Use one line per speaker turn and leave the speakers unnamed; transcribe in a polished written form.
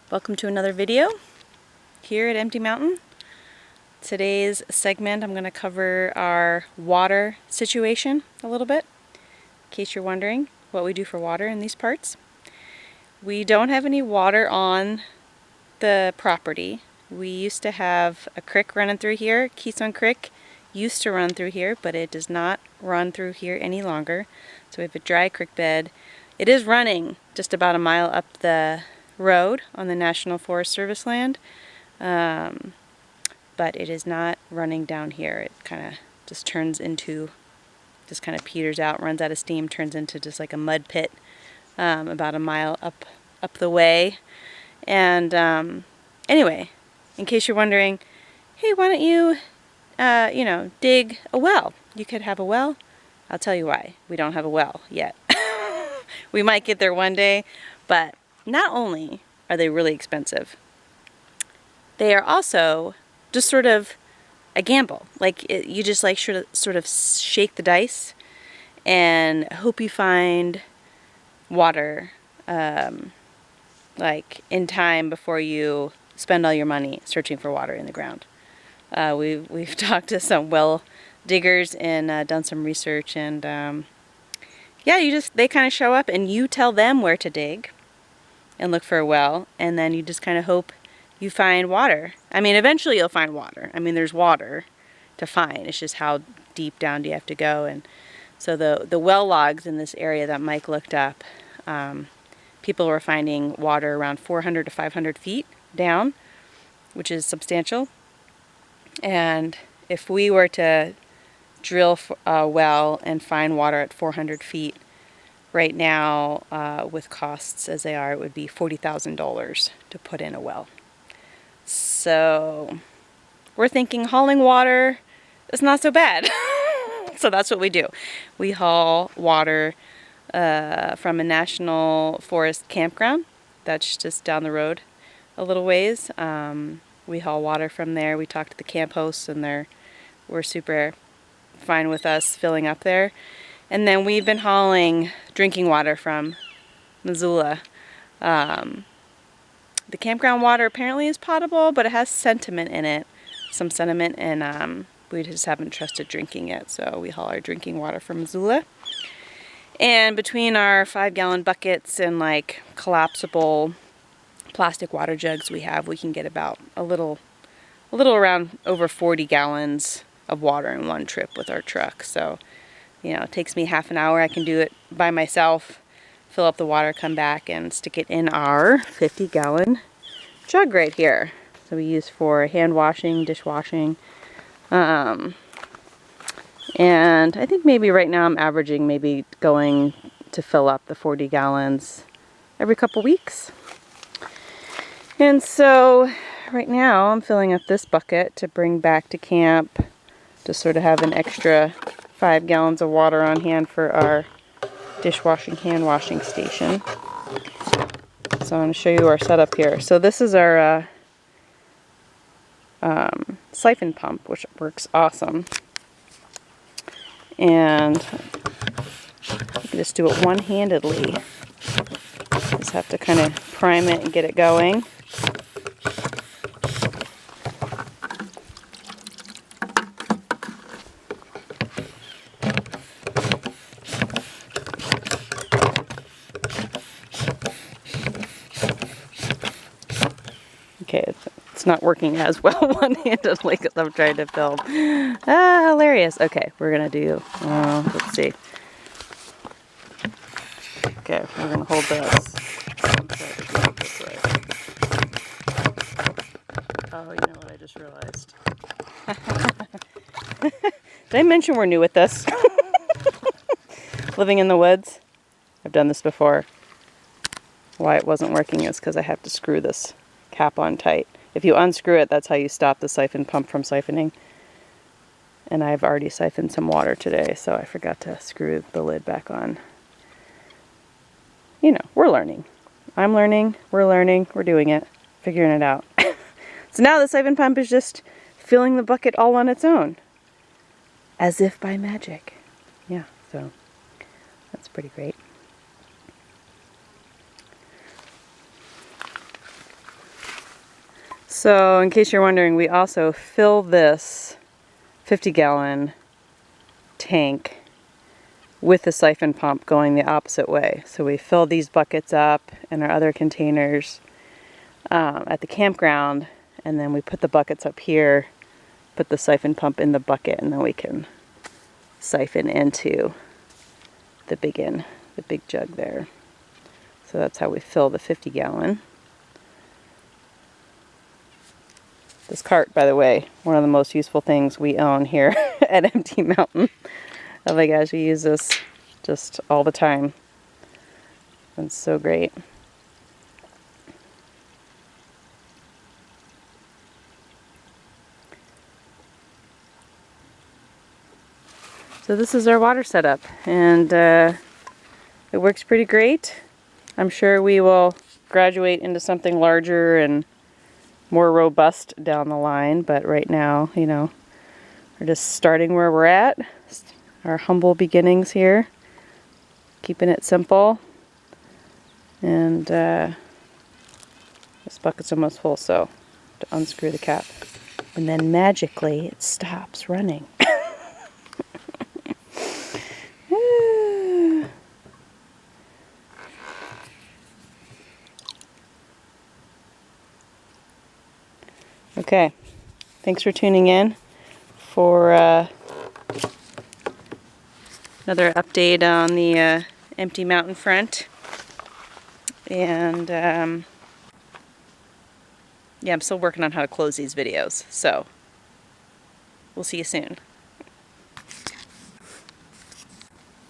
Welcome to another video here at Empty Mountain. Today's segment I'm going to cover our water situation a little bit, in case you're wondering what we do for water in these parts. We don't have any water on the property. We used to have a creek running through here. Keystone Creek used to run through here, but it does not run through here any longer. So we have a dry creek bed. It is running just about a mile up the road on the National Forest Service land, but it is not running down here. It kind of just turns into, just kind of peters out, runs out of steam, turns into just like a mud pit about a mile up the way. And anyway, in case you're wondering, hey, why don't you dig a well? You could have a well. I'll tell you why. We don't have a well yet. We might get there one day, but not only are they really expensive, they are also just sort of a gamble. Like you just like sort of shake the dice and hope you find water like in time before you spend all your money searching for water in the ground. We've talked to some well diggers and done some research, and yeah, they kind of show up and you tell them where to dig and look for a well, and then you just kind of hope you find water. I mean, eventually you'll find water. I mean, there's water to find. It's just how deep down do you have to go. And so the well logs in this area that Mike looked up, people were finding water around 400 to 500 feet down, which is substantial. And if we were to drill a well and find water at 400 feet, right now, with costs as they are, it would be $40,000 to put in a well. So we're thinking hauling water is not so bad. So that's what we do. We haul water from a national forest campground that's just down the road a little ways. We haul water from there. We talk to the camp hosts, and we're super fine with us filling up there. And then we've been hauling drinking water from Missoula. The campground water apparently is potable, but it has sediment in it, some sediment, and we just haven't trusted drinking it. So we haul our drinking water from Missoula. And between our 5-gallon buckets and like collapsible plastic water jugs we can get about a little around over 40 gallons of water in one trip with our truck. So, you know, it takes me half an hour. I can do it by myself, fill up the water, come back, and stick it in our 50-gallon jug right here. So we use for hand washing, dishwashing, and I think maybe right now I'm averaging maybe going to fill up the 40 gallons every couple weeks. And so right now I'm filling up this bucket to bring back to camp to sort of have an extra 5 gallons of water on hand for our dishwashing, hand washing station. So I'm going to show you our setup here. So this is our siphon pump, which works awesome. And you can just do it one-handedly. Just have to kind of prime it and get it going. Okay, it's not working as well one-handedly because I'm trying to film. Ah, hilarious. Okay, we're going to do, let's see. Okay, we're going to hold this. Oh, you know what I just realized. Did I mention we're new at this? Living in the woods. I've done this before. Why it wasn't working is because I have to screw this cap on tight. If you unscrew it, that's how you stop the siphon pump from siphoning. And I've already siphoned some water today, so I forgot to screw the lid back on. You know, we're learning. I'm learning, we're doing it, figuring it out. So now the siphon pump is just filling the bucket all on its own. As if by magic. Yeah, so that's pretty great. So in case you're wondering, we also fill this 50-gallon tank with the siphon pump going the opposite way. So we fill these buckets up in our other containers at the campground, and then we put the buckets up here, put the siphon pump in the bucket, and then we can siphon into the big jug there. So that's how we fill the 50-gallon. This cart, by the way, one of the most useful things we own here at Empty Mountain. Oh my gosh, we use this just all the time. It's so great. So this is our water setup, and it works pretty great. I'm sure we will graduate into something larger and more robust down the line, but right now, you know, we're just starting where we're at. Our humble beginnings here, keeping it simple, and this bucket's almost full, so to unscrew the cap, and then magically it stops running. Okay, thanks for tuning in for another update on the Empty Mountain front. And yeah, I'm still working on how to close these videos, so we'll see you soon.